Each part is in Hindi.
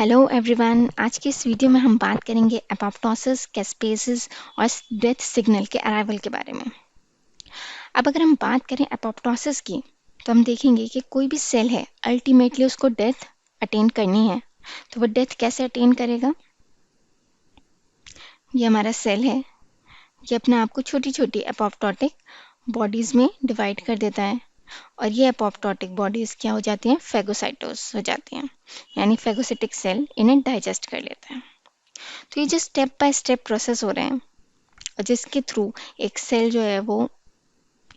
Hello everyone. आज की इस वीडियो में हम बात करेंगे एपोप्टोसिस, कैस्पेसिस और डेथ सिग्नल के अराइवल के बारे में। अब अगर हम बात करें एपोप्टोसिस की, तो हम देखेंगे कि कोई भी सेल है, अल्टीमेटली उसको डेथ अटेन करनी है। तो वो डेथ कैसे अटेन करेगा? ये हमारा सेल है, ये अपने आप को छोटी छोटी एपोप्टोटिक बॉडीज में डिवाइड कर देता है और ये एपोप्टोटिक बॉडीज क्या हो जाती हैं? फेगोसाइटोस हो जाती हैं, यानी फेगोसिटिक सेल इन्हें डाइजेस्ट कर लेता है। तो ये जो स्टेप बाय स्टेप प्रोसेस हो रहे हैं और जिसके थ्रू एक सेल जो है वो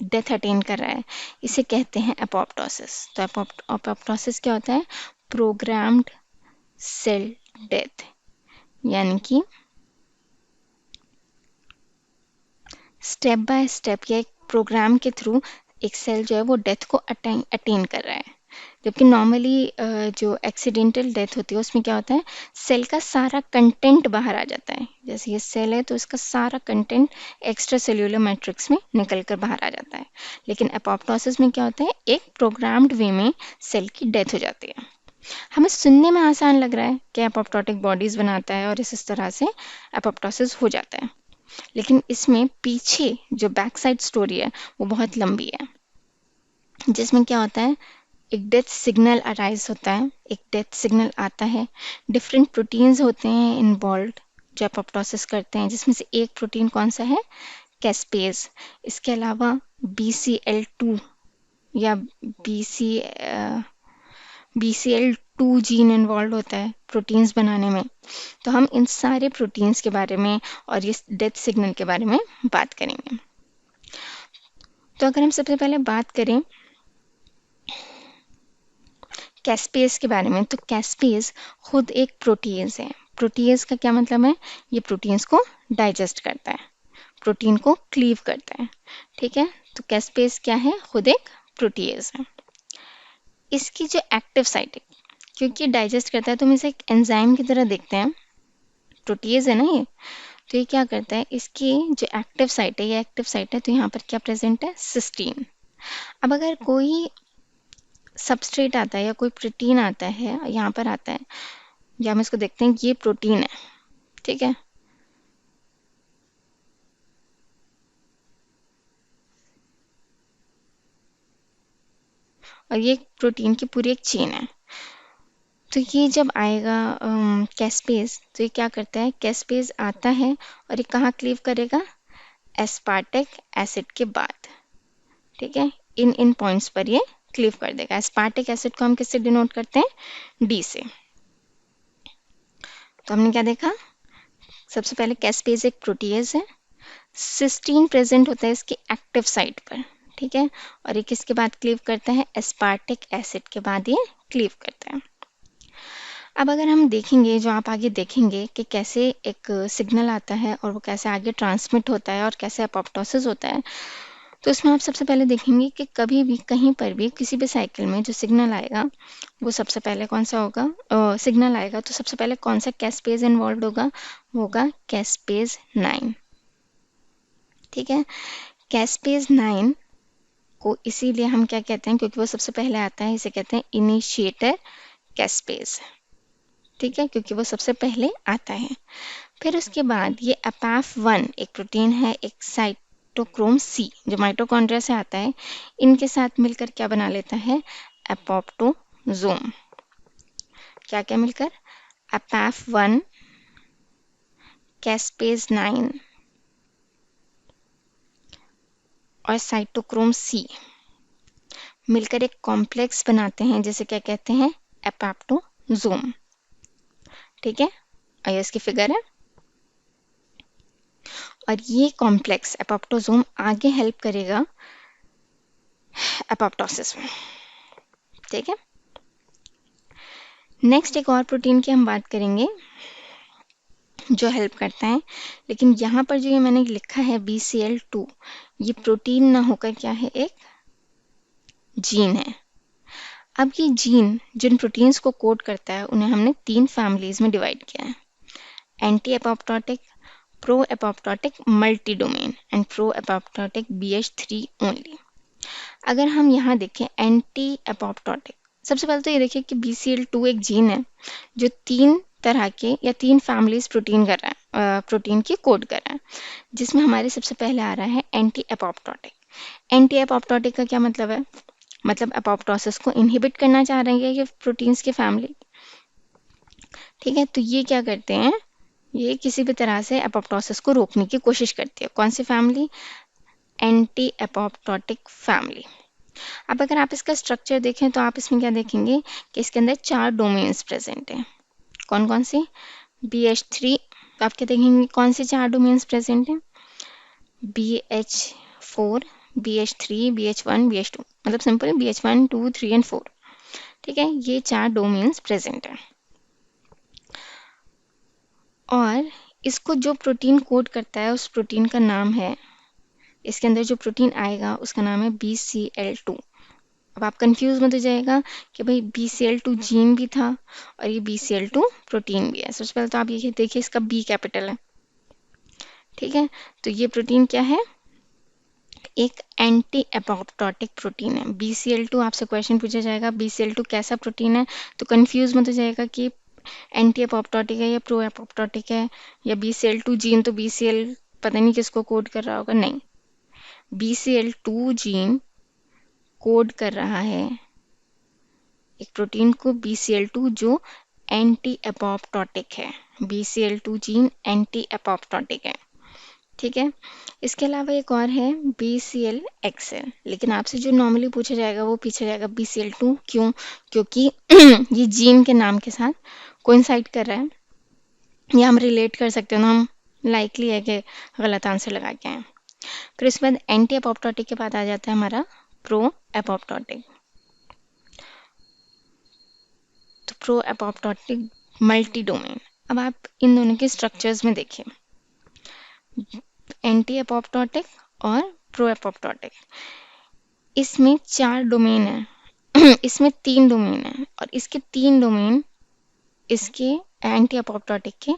डेथ अटेन कर रहा है, इसे कहते हैं एपोप्टोसिस। तो एपोप्टोसिस क्या होता है? प्रोग्राम्ड सेल डेथ, यानी कि स्टेप बाय स्टेप या एक प्रोग्राम के थ्रू एक सेल जो है वो डेथ को अटेन कर रहा है। जबकि नॉर्मली जो एक्सीडेंटल डेथ होती है उसमें क्या होता है? सेल का सारा कंटेंट बाहर आ जाता है। जैसे ये सेल है तो इसका सारा कंटेंट एक्स्ट्रा सेल्यूलर मैट्रिक्स में निकल कर बाहर आ जाता है। लेकिन एपोप्टोसिस में क्या होता है? एक प्रोग्राम्ड वे में सेल की डेथ हो जाती है। हमें सुनने में आसान लग रहा है कि एपोप्टोटिक बॉडीज बनाता है और इस तरह से एपोप्टोसिस हो जाता है, लेकिन इसमें पीछे जो बैक साइड स्टोरी है वो बहुत लंबी है, जिसमें क्या होता है? एक डेथ सिग्नल अराइज होता है, एक डेथ सिग्नल आता है। डिफरेंट प्रोटीन्स होते हैं इन्वॉल्व जो एपोप्टोसिस करते हैं, जिसमें से एक प्रोटीन कौन सा है? कैस्पेज। इसके अलावा BCL2 या BC BCL2 जीन इन्वॉल्व होता है प्रोटीन्स बनाने में। तो हम इन सारे प्रोटीन्स के बारे में और ये डेथ सिग्नल के बारे में बात करेंगे। तो अगर हम सबसे पहले बात करें कैस्पेज के बारे में, तो कैस्पेज खुद एक प्रोटीज है। प्रोटीज का क्या मतलब है? ये प्रोटीन्स को डाइजेस्ट करता है, प्रोटीन को क्लीव करता है। ठीक है, तो कैस्पेज क्या है? खुद एक प्रोटीज है। इसकी जो एक्टिव साइट है, क्योंकि डाइजेस्ट करता है तो हम इसे एक एंजाइम की तरह देखते हैं। प्रोटीज है ना ये, तो ये क्या करता है? इसकी जो एक्टिव साइट है, ये एक्टिव साइट है, तो यहाँ पर क्या प्रेजेंट है? सिस्टीन। अब अगर कोई सबस्ट्रेट आता है या कोई प्रोटीन आता है, यहाँ पर आता है, या हम इसको देखते हैं, ये प्रोटीन है। ठीक है, और ये प्रोटीन की पूरी एक चेन है। तो ये जब आएगा कैस्पेज, तो ये क्या करता है? कैस्पेज आता है और ये कहाँ क्लीव करेगा? एस्पार्टिक एसिड के बाद। ठीक है, इन इन पॉइंट्स पर ये क्लीव कर देगा। एस्पार्टिक एसिड को हम किससे डिनोट करते हैं? डी से। तो हमने क्या देखा? सबसे पहले कैस्पेज एक प्रोटीज है, सिस्टीन प्रेजेंट होता है इसकी एक्टिव साइट पर। ठीक है, और ये किसके बाद क्लीव करता है? एस्पार्टिक एसिड के बाद ये क्लीव करता है। अब अगर हम देखेंगे, जो आप आगे देखेंगे कि कैसे एक सिग्नल आता है और वो कैसे आगे ट्रांसमिट होता है और कैसे एपोप्टोसिस होता है, तो इसमें आप सबसे पहले देखेंगे कि कभी भी कहीं पर भी किसी भी साइकिल में जो सिग्नल आएगा वो सबसे पहले कौन सा होगा? सिग्नल आएगा तो सबसे पहले कौन सा कैस्पेज इन्वॉल्व होगा? होगा कैस्पेज 9। ठीक है, कैस्पेज 9 को इसीलिए हम क्या कहते हैं? क्योंकि वो सबसे पहले आता है, इसे कहते हैं इनिशिएटर कैस्पेज। ठीक है, क्योंकि वो सबसे पहले आता है। फिर उसके बाद ये अपाफ 1 एक प्रोटीन है, एक साइटोक्रोम C जो माइटोकॉन्ड्रिया से आता है, इनके साथ मिलकर क्या बना लेता है? एपोप्टोजोम। क्या क्या मिलकर? अपाफ 1, कैस्पेज 9 और साइटोक्रोम C मिलकर एक कॉम्प्लेक्स बनाते हैं, जिसे क्या कहते हैं? एपोप्टोजोम। ठीक है, और ये इसकी फिगर है। और ये कॉम्प्लेक्स एपोप्टोजोम आगे हेल्प करेगा एपोप्टोसिस में। ठीक है, नेक्स्ट एक और प्रोटीन की हम बात करेंगे जो हेल्प करता है, लेकिन यहाँ पर जो ये मैंने लिखा है BCL2, ये प्रोटीन ना होकर क्या है? एक जीन है। अब ये जीन जिन प्रोटीन्स को कोड करता है उन्हें हमने 3 फैमिलीज में डिवाइड किया है: anti apoptotic, pro apoptotic multi domain and pro apoptotic BH3 only. अगर हम यहाँ देखें एंटी एपोप्टोटिक, सबसे पहले तो ये देखिए कि BCL2 एक जीन है जो 3 तरह के या 3 फैमिलीज प्रोटीन कर रहा है, प्रोटीन की कोड कर रहा है, जिसमें हमारे सबसे पहले आ रहा है एंटी एपोप्टोटिक। एंटी एपोप्टोटिक का क्या मतलब है? मतलब एपोप्टोसिस को इनहिबिट करना चाह रहे हैं ये प्रोटीन्स की फैमिली। ठीक है, तो ये क्या करते हैं, ये किसी भी तरह से एपोप्टोसिस को रोकने की कोशिश करती है। कौन सी फैमिली? Anti apoptotic family. अब अगर आप इसका स्ट्रक्चर देखें तो आप इसमें क्या देखेंगे कि इसके अंदर 4 डोमेन्स प्रेजेंट हैं। कौन कौन सी? BH3। तो आप क्या देखेंगे, कौन से 4 डोमेन्स प्रेजेंट हैं? BH4, BH3, BH1, BH2। मतलब सिंपल BH1, 2, 3 एंड 4। ठीक है, ये 4 डोमेन्स प्रेजेंट हैं। और इसको जो प्रोटीन कोड करता है उस प्रोटीन का नाम है, इसके अंदर जो प्रोटीन आएगा उसका नाम है BCL2। अब आप कंफ्यूज मत हो जाएगा कि भाई BCL2 जीन भी था और ये BCL2 प्रोटीन भी है। सबसे पहले तो आप ये देखिए, इसका B कैपिटल है। ठीक है, तो ये प्रोटीन क्या है? एक एंटी एपोप्टोटिक प्रोटीन है। BCL2 आपसे क्वेश्चन पूछा जाएगा BCL2 कैसा प्रोटीन है, तो कंफ्यूज मत हो जाएगा कि एंटी एपोप्टोटिक है या प्रो एपोप्टोटिक है, या BCL2 जीन तो BCL पता नहीं किसको कोड कर रहा होगा। नहीं, BCL2 जीन कोड कर रहा है एक प्रोटीन को BCL2 जो एंटी एपोप्टोटिक है। BCL2 जीन एंटी एपोप्टोटिक है। ठीक है, इसके अलावा एक और है BCLXL, लेकिन आपसे जो नॉर्मली पूछा जाएगा वो पूछा जाएगा BCL2। क्यों? क्योंकि ये जीन के नाम के साथ कोइंसाइड कर रहा है, या हम रिलेट कर सकते हैं ना, हम लाइकली है कि गलत आंसर लगा के आए। फिर इसके बाद एंटी एपोप्टोटिक के बाद आ जाता है हमारा प्रो एपोप्टोटिक। तो प्रो एपोप्टोटिक मल्टी डोमेन। अब आप इन दोनों के स्ट्रक्चर्स में देखिए, एंटी एपोप्टोटिक और प्रो एपोप्टोटिक। इसमें 4 डोमेन है इसमें 3 डोमेन है, और इसके 3 डोमेन इसके एंटी एपोप्टोटिक के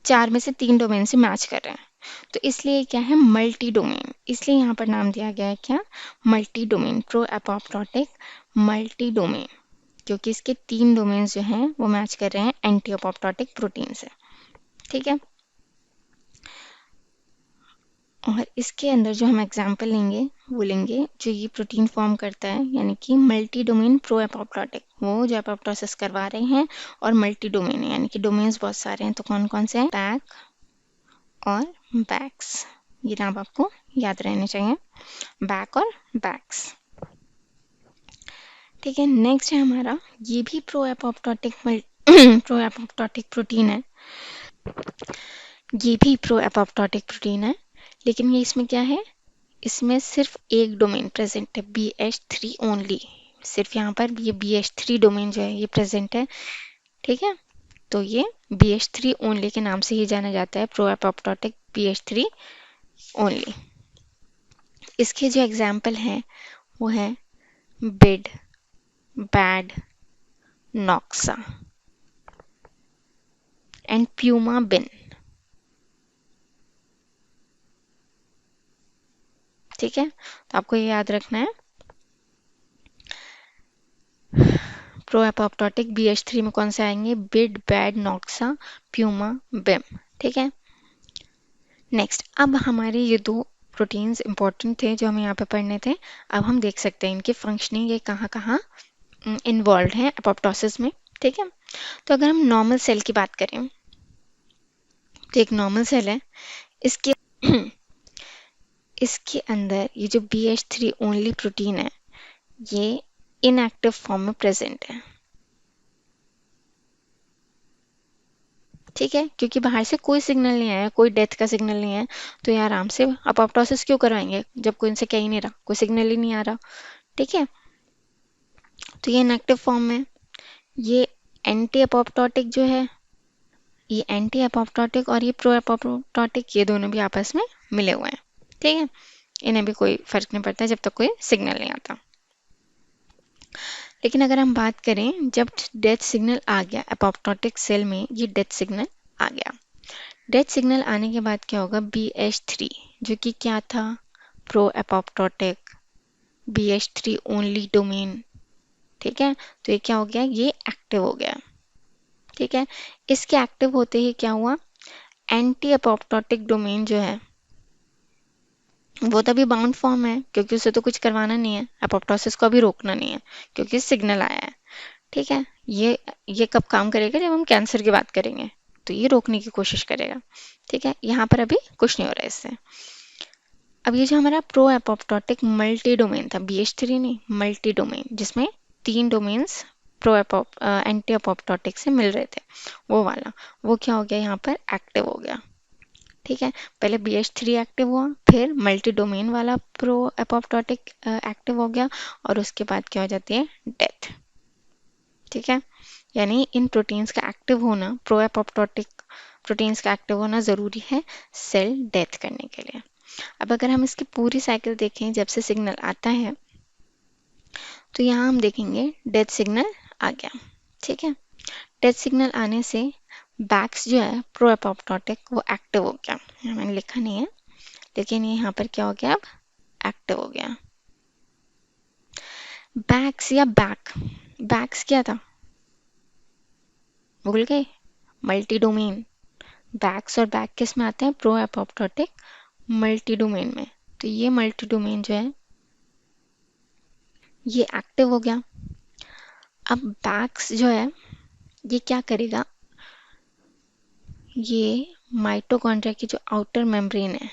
4 में से 3 डोमेन से मैच कर रहे हैं। तो इसलिए क्या है, मल्टी डोमेन। इसलिए यहाँ पर नाम दिया गया है क्या? Multi domain, pro apoptotic multi domain, क्योंकि इसके 3 डोमेन जो हैं वो मैच कर रहे हैं एंटी एपोप्टोटिक प्रोटीन से। ठीक है, और इसके अंदर जो हम एग्जाम्पल लेंगे वो लेंगे जो ये प्रोटीन फॉर्म करता है, यानी कि मल्टी डोमेन प्रो एपोप्टोटिक, वो जो एपोप्टोसिस करवा रहे हैं। और मल्टी डोमेन है, यानी कि डोमेन्स बहुत सारे हैं। तो कौन कौन से हैं? बैक और बैक्स, ये नाम आपको याद रहने चाहिए, बैक और बैक्स। ठीक है, नेक्स्ट है हमारा, ये भी pro apoptotic pro apoptotic protein है। ये भी प्रो एपोप्टोटिक प्रोटीन है, लेकिन ये इसमें क्या है, इसमें सिर्फ एक डोमेन प्रेजेंट है, BH3 ओनली। सिर्फ यहाँ पर ये BH3 डोमेन जो है ये प्रेजेंट है। ठीक है, तो ये BH3 ओनली के नाम से ही जाना जाता है, प्रो एपोप्टोटिक BH3 ओनली। इसके जो एग्जाम्पल हैं वो है बिड, बैड, नॉक्सा एंड प्यूमा बिन। ठीक है, तो आपको ये याद रखना है, प्रो एपोप्टोटिक BH3 में कौन से आएंगे? बिड, बैड, नॉक्सा, प्यूमा, बिम। ठीक है, नेक्स्ट, अब हमारे ये 2 प्रोटीन्स इंपॉर्टेंट थे जो हमें यहाँ पे पढ़ने थे। अब हम देख सकते हैं इनकी फंक्शनिंग, ये कहाँ कहाँ इन्वॉल्व है एपोप्टोसिस में। ठीक है, तो अगर हम नॉर्मल सेल की बात करें तो एक नॉर्मल सेल है, इसके इसके अंदर ये जो BH3 ओनली प्रोटीन है ये इनएक्टिव फॉर्म में प्रेजेंट है। ठीक है, क्योंकि बाहर से कोई सिग्नल नहीं आया, कोई डेथ का सिग्नल नहीं है, तो ये आराम से अपोप्टोसिस क्यों करवाएंगे जब कोई इनसे कह ही नहीं रहा, कोई सिग्नल ही नहीं आ रहा। ठीक है, तो ये इनएक्टिव फॉर्म में, ये एंटी अपोप्टोटिक जो है, ये एंटी अपोप्टोटिक और ये प्रो अपोप्टोटिक, ये दोनों भी आपस में मिले हुए हैं। ठीक है, इन्हें भी कोई फर्क नहीं पड़ता जब तक कोई सिग्नल नहीं आता। लेकिन अगर हम बात करें जब डेथ सिग्नल आ गया अपोप्टोटिक सेल में, ये डेथ सिग्नल आ गया, डेथ सिग्नल आने के बाद क्या होगा, BH3 जो कि क्या था, pro apoptotic BH3 only domain. ठीक है, तो ये क्या हो गया, ये एक्टिव हो गया। ठीक है, इसके एक्टिव होते ही क्या हुआ, एंटी अपोप्टोटिक डोमेन जो है वो तभी बाउंड फॉर्म है, क्योंकि उसे तो कुछ करवाना नहीं है, अपोप्टोसिस को अभी रोकना नहीं है, क्योंकि सिग्नल आया है। ठीक है, ये कब काम करेगा, जब हम कैंसर की बात करेंगे, तो ये रोकने की कोशिश करेगा। ठीक है, यहाँ पर अभी कुछ नहीं हो रहा है इससे। अब ये जो हमारा प्रो एपोप्टोटिक मल्टी डोमेन था, BH3 नहीं, मल्टी डोमेन, जिसमें 3 डोमेन्स प्रो एंटी अपोप्टोटिक से मिल रहे थे, वो वाला, वो क्या हो गया, यहाँ पर एक्टिव हो गया। ठीक है, पहले BH3 एक्टिव हुआ, फिर मल्टी डोमेन वाला प्रो एपोप्टोटिक एक्टिव हो गया, और उसके बाद क्या हो जाती है, डेथ। ठीक है, यानी इन प्रोटीन्स का एक्टिव होना, प्रो एपोप्टोटिक प्रोटीन्स का एक्टिव होना ज़रूरी है सेल डेथ करने के लिए। अब अगर हम इसकी पूरी साइकिल देखें, जब से सिग्नल आता है, तो यहाँ हम देखेंगे डेथ सिग्नल आ गया। ठीक है, डेथ सिग्नल आने से बैक्स जो है प्रो एपोप्टोटिक वो एक्टिव हो गया, यहाँ मैंने लिखा नहीं है, लेकिन ये यहाँ पर क्या हो गया, अब एक्टिव हो गया। बैक्स या बैक्स क्या था, भूल गए, मल्टी डोमेन। बैक्स और बैक किस में आते हैं, प्रो एपोप्टोटिक मल्टी डोमेन में। तो ये मल्टी डोमेन जो है ये एक्टिव हो गया। अब बैक्स जो है ये क्या करेगा, ये माइटोकॉन्ड्रिया की जो आउटर मेम्ब्रेन है,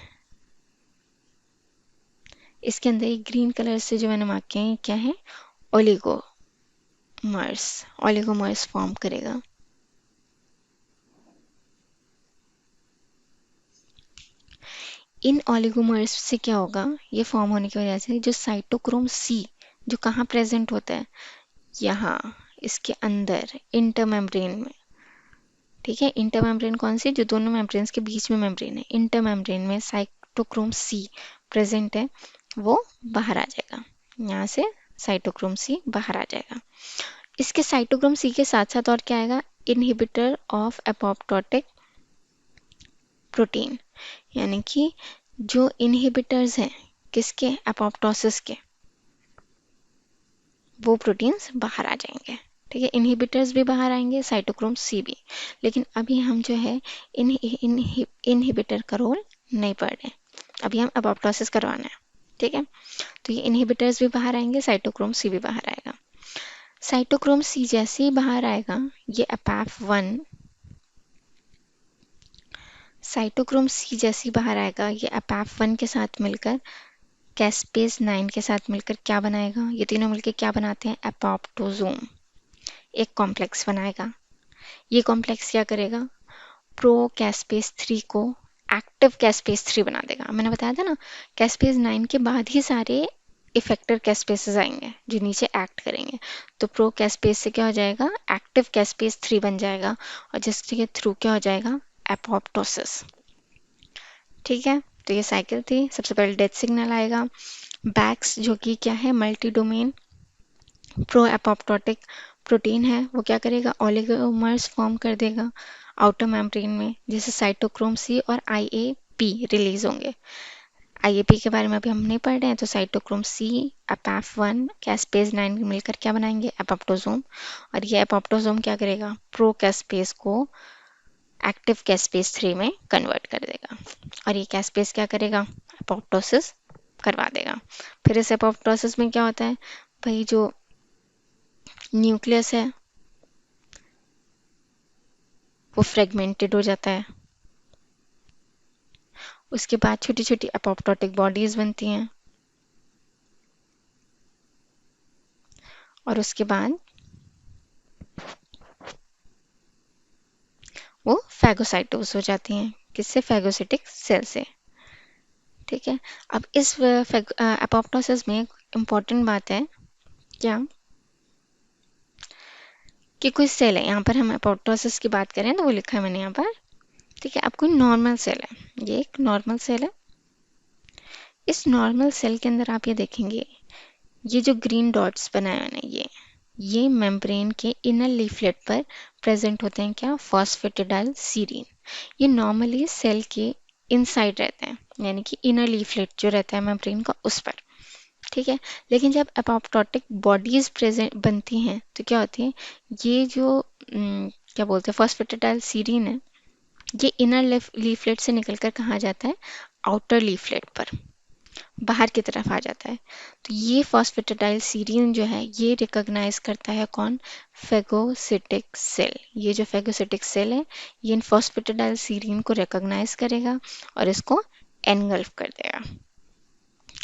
इसके अंदर एक ग्रीन कलर से जो मैंने मार्क किया है, क्या है, ओलिगोमर्स, ओलिगोमर्स फॉर्म करेगा। इन ओलिगोमर्स से क्या होगा, ये फॉर्म होने की वजह से जो साइटोक्रोम सी जो कहाँ प्रेजेंट होता है, यहाँ इसके अंदर इंटर मेम्ब्रेन में। ठीक है, इंटर मेम्ब्रेन कौन सी, जो दोनों मेम्ब्रेन्स के बीच में मेम्ब्रेन है, इंटर मेम्ब्रेन में साइटोक्रोम सी प्रेजेंट है, वो बाहर आ जाएगा, यहाँ से साइटोक्रोम सी बाहर आ जाएगा। इसके साइटोक्रोम सी के साथ साथ और क्या आएगा, इनहिबिटर ऑफ एपोप्टोटिक प्रोटीन, यानी कि जो इनहिबिटर्स हैं किसके, एपोप्टोसिस के, वो प्रोटीन्स बाहर आ जाएंगे। ठीक है, इनहिबिटर्स भी बाहर आएंगे, साइटोक्रोम सी भी, लेकिन अभी हम जो है इनहिबिटर का रोल नहीं पढ़ रहे, अभी हम एपोप्टोसिस करवाना है। ठीक है, तो ये इनहिबिटर्स भी बाहर आएंगे, साइटोक्रोम सी भी बाहर आएगा। साइटोक्रोम सी जैसे ही बाहर आएगा, ये अपैफ1, साइटोक्रोम सी जैसे ही बाहर आएगा, ये अपैफ1 के साथ मिलकर कैस्पेज 9 के साथ मिलकर क्या बनाएगा, ये तीनों मिलकर क्या बनाते हैं, एपोप्टोजोम, एक कॉम्प्लेक्स बनाएगा। ये कॉम्प्लेक्स क्या करेगा, प्रो कैस्पेज 3 को एक्टिव कैस्पेज 3 बना देगा। मैंने बताया था ना, कैस्पेज 9 के बाद ही सारे इफेक्टर कैस्पेसेस आएंगे जो नीचे एक्ट करेंगे, तो प्रो कैस्पेज से क्या हो जाएगा, एक्टिव कैस्पेज 3 बन जाएगा, और जिसके थ्रू क्या हो जाएगा, एपोप्टोसिस। ठीक है, तो ये साइकिल थी। सबसे पहले डेथ सिग्नल आएगा, बैक्स जो कि क्या है, multi domain pro apoptotic protein है, वो क्या करेगा, ओलिगोमर्स फॉर्म कर देगा आउटर मेम्ब्रेन में, जिससे साइटोक्रोम सी और IAP रिलीज होंगे। IAP के बारे में अभी हम नहीं पढ़ रहे हैं, तो साइटोक्रोम सी, अपैफ1, कैस्पेज 9 मिलकर क्या बनाएंगे, एपोप्टोजोम, और ये एपोप्टोजोम क्या करेगा, प्रो कैस्पेज को एक्टिव कैस्पेज 3 में कन्वर्ट कर देगा, और ये कैस्पेज क्या करेगा, एपोप्टोसिस करवा देगा। फिर इस एपोप्टोसिस में क्या होता है भाई, जो न्यूक्लियस है वो फ्रेगमेंटेड हो जाता है, उसके बाद छोटी छोटी एपोप्टोटिक बॉडीज बनती हैं, और उसके बाद वो फैगोसाइटोस हो जाती हैं, किससे, फैगोसिटिक सेल से। ठीक है, अब इस एपोप्टोसिस में एक इम्पॉर्टेंट बात है क्या, कि कोई सेल है, यहाँ पर हम एपोप्टोसिस की बात करें तो वो लिखा है मैंने यहाँ पर। ठीक है, अब कोई नॉर्मल सेल है, ये एक नॉर्मल सेल है। इस नॉर्मल सेल के अंदर आप ये देखेंगे, ये जो ग्रीन डॉट्स बनाए मैंने, ये मेम्ब्रेन के इनर लीफलेट पर प्रेजेंट होते हैं, क्या, फॉस्फेटिडाइल सीरीन। ये नॉर्मली सेल के इनसाइड रहते हैं, यानी कि इनर लीफलेट जो रहता है मेम्ब्रेन का, उस पर। ठीक है। लेकिन जब एपोप्टोटिक बॉडीज प्रेजेंट बनती हैं तो क्या होती है, ये जो क्या बोलते हैं फॉस्फेटाइल सीरीन है, ये इनर लीफलेट से निकलकर कहाँ जाता है, आउटर लीफलेट पर, बाहर की तरफ आ जाता है। तो ये फॉस्फेटाइल सीरीन जो है ये रिकॉग्नाइज करता है कौन, फेगोसिटिक सेल। ये जो फेगोसिटिक सेल है ये इन फॉस्फेटाइल सीरीन को रिकॉग्नाइज करेगा और इसको एनगल्फ कर देगा,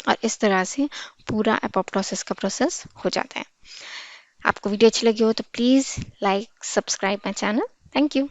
और इस तरह से पूरा एपोप्टोसिस का प्रोसेस हो जाता है। आपको वीडियो अच्छी लगी हो तो please like subscribe my channel. Thank you.